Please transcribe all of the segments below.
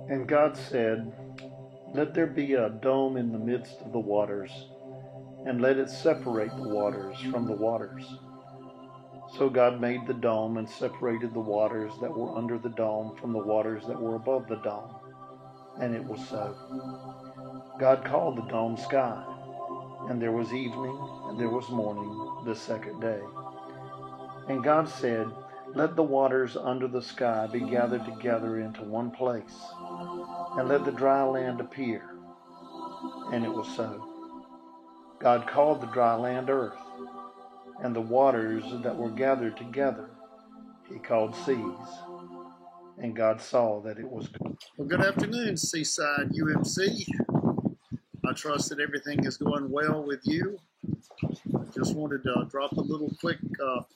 And God said, "Let there be a dome in the midst of the waters, and let it separate the waters from the waters." So God made the dome and separated the waters that were under the dome from the waters that were above the dome. And it was so. God called the dome sky. And there was evening, and there was morning, the second day. And God said, "Let the waters under the sky be gathered together into one place, and let the dry land appear." And it was so. God called the dry land earth, and the waters that were gathered together he called seas. And God saw that it was good. Well, good afternoon, Seaside UMC. I trust that everything is going well with you. I just wanted to drop a little quick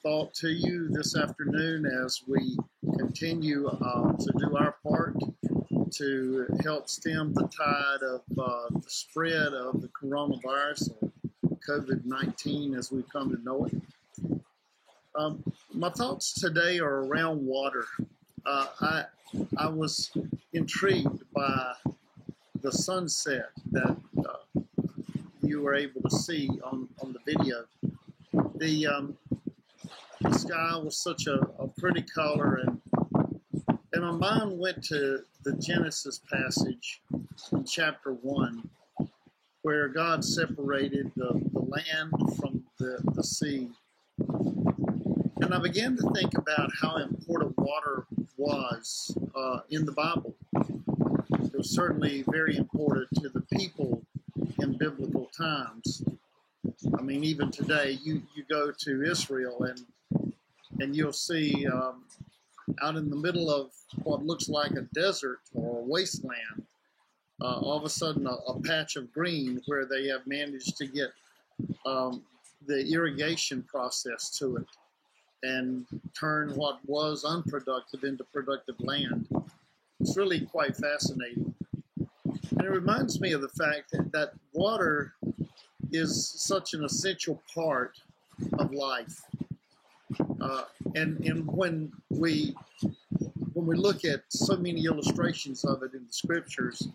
thought to you this afternoon as we continue to do our part to help stem the tide of the spread of the coronavirus, or COVID-19 as we've come to know it. My thoughts today are around water. I was intrigued by the sunset that you were able to see on the video. The sky was such a pretty color, and my mind went to the Genesis passage in chapter 1, where God separated the land from the sea. And I began to think about how important water was in the Bible. It was certainly very important to the people in biblical times. I mean, even today, you go to Israel and you'll see out in the middle of what looks like a desert or a wasteland, all of a sudden a patch of green where they have managed to get the irrigation process to it and turn what was unproductive into productive land. It's really quite fascinating. And it reminds me of the fact that water is such an essential part of life. And when we look at so many illustrations of it in the scriptures,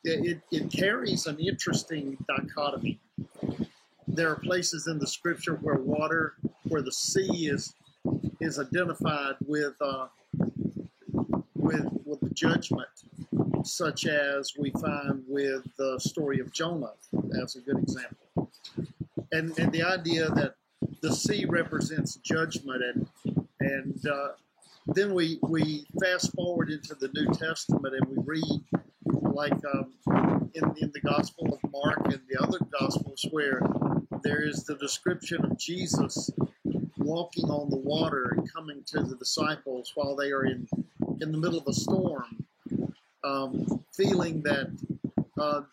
it carries an interesting dichotomy. There are places in the scripture where the sea is identified with the judgment, such as we find with the story of Jonah as a good example. And the idea that the sea represents judgment, and then we fast forward into the New Testament and we read, like in the Gospel of Mark and the other Gospels, where there is the description of Jesus walking on the water and coming to the disciples while they are in the middle of a storm, feeling that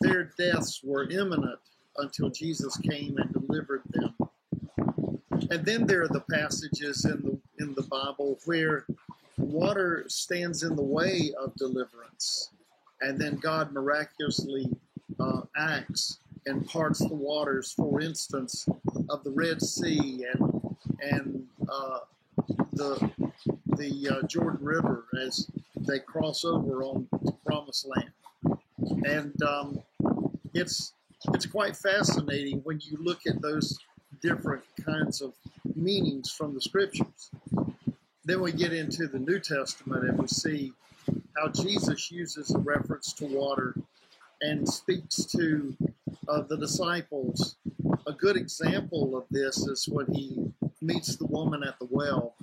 their deaths were imminent until Jesus came and delivered them. And then there are the passages in the Bible where water stands in the way of deliverance, and then God miraculously acts and parts the waters, for instance, of the Red Sea and the Jordan River as they cross over on the Promised Land. And it's quite fascinating when you look at those different kinds of meanings from the scriptures. Then we get into the New Testament and we see how Jesus uses a reference to water and speaks to the disciples. A good example of this is when he meets the woman at the well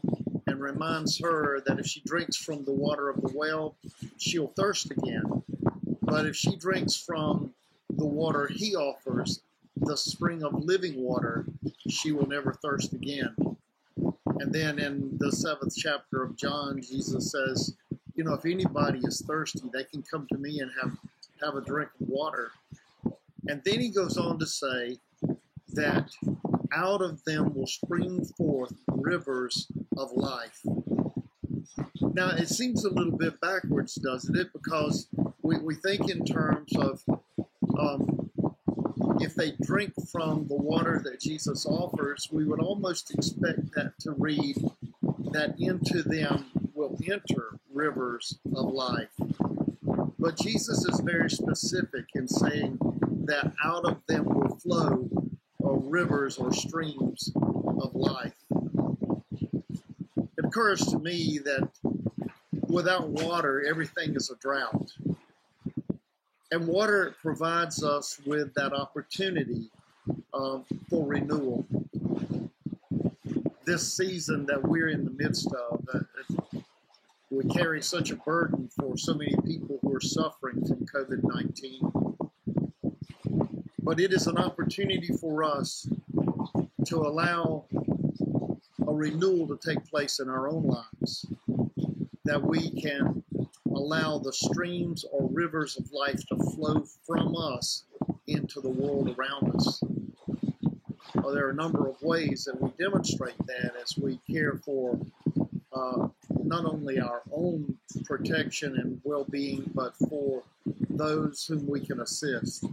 and reminds her that if she drinks from the water of the well, she'll thirst again. But if she drinks from the water he offers, the spring of living water, she will never thirst again. And then in the 7th chapter of John, Jesus says, if anybody is thirsty, they can come to me and have a drink of water. And then he goes on to say that out of them will spring forth rivers of life. Now, it seems a little bit backwards, doesn't it? Because we think in terms of if they drink from the water that Jesus offers, we would almost expect that to read that into them will will enter rivers of life. But Jesus is very specific in saying that out of them will flow rivers or streams of life. It occurs to me that without water, everything is a drought. And water provides us with that opportunity for renewal. This season that we're in the midst of, we carry such a burden for so many people who are suffering from COVID-19. But it is an opportunity for us to allow a renewal to take place in our own lives, that we can allow the streams or rivers of life to flow from us into the world around us. Well, there are a number of ways that we demonstrate that as we care for not only our own protection and well-being, but for those whom we can assist.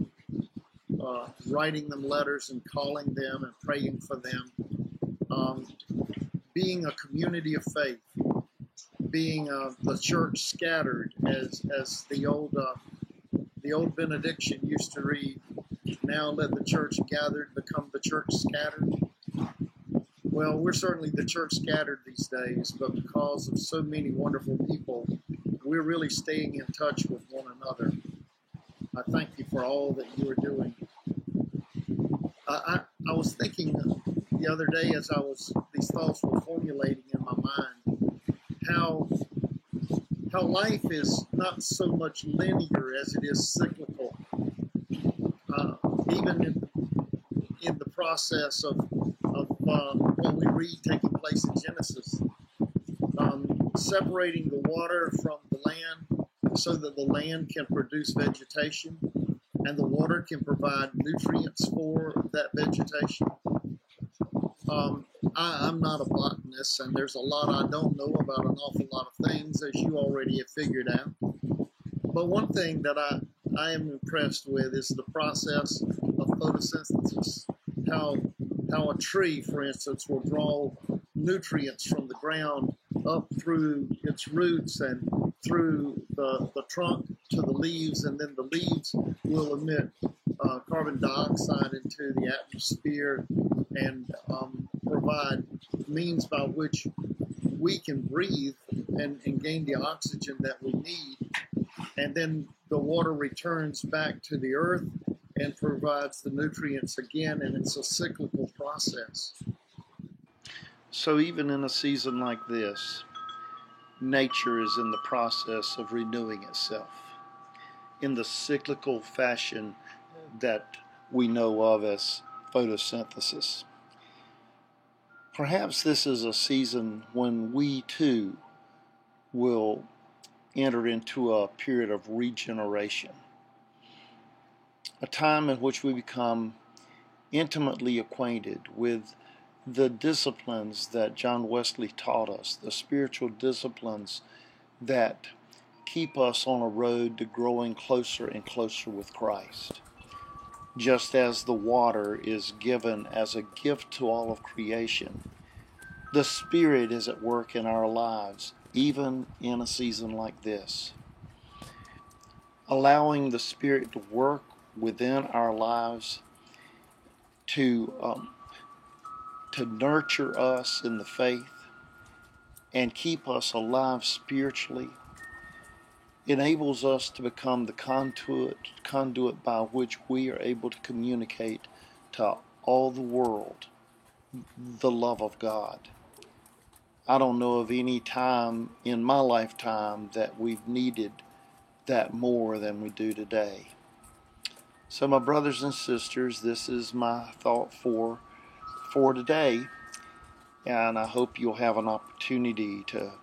Writing them letters and calling them and praying for them. Being a community of faith. Being the church scattered, as the old benediction used to read, now let the church gathered become the church scattered. Well, we're certainly the church scattered these days, but because of so many wonderful people, we're really staying in touch with one another. I thank you for all that you are doing. I was thinking the other day as these thoughts were formulating in my mind, how life is not so much linear as it is cyclical. Even in the process of what we read taking place in Genesis, separating the water from the land so that the land can produce vegetation and the water can provide nutrients for that vegetation. I'm not a botanist, and there's a lot I don't know about an awful lot of things, as you already have figured out. But one thing that I am impressed with is the process of photosynthesis. How a tree, for instance, will draw nutrients from the ground up through its roots and through the trunk to the leaves, and then the leaves will emit carbon dioxide into the atmosphere and provide means by which we can breathe and gain the oxygen that we need. And then the water returns back to the earth and provides the nutrients again, and it's a cyclical process. So even in a season like this, nature is in the process of renewing itself in the cyclical fashion that we know of as photosynthesis. Perhaps this is a season when we too will enter into a period of regeneration, a time in which we become intimately acquainted with the disciplines that John Wesley taught us, the spiritual disciplines that keep us on a road to growing closer and closer with Christ. Just as the water is given as a gift to all of creation, the Spirit is at work in our lives, even in a season like this. Allowing the Spirit to work within our lives to nurture us in the faith and keep us alive spiritually enables us to become the conduit by which we are able to communicate to all the world the love of God. I don't know of any time in my lifetime that we've needed that more than we do today. So my brothers and sisters, this is my thought for today, and I hope you'll have an opportunity to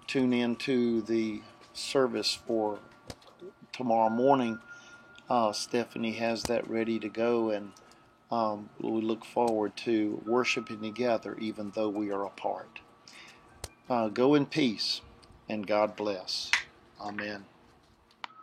tune into the service for tomorrow morning. Stephanie has that ready to go, and we look forward to worshiping together even though we are apart. Go in peace, and God bless. Amen.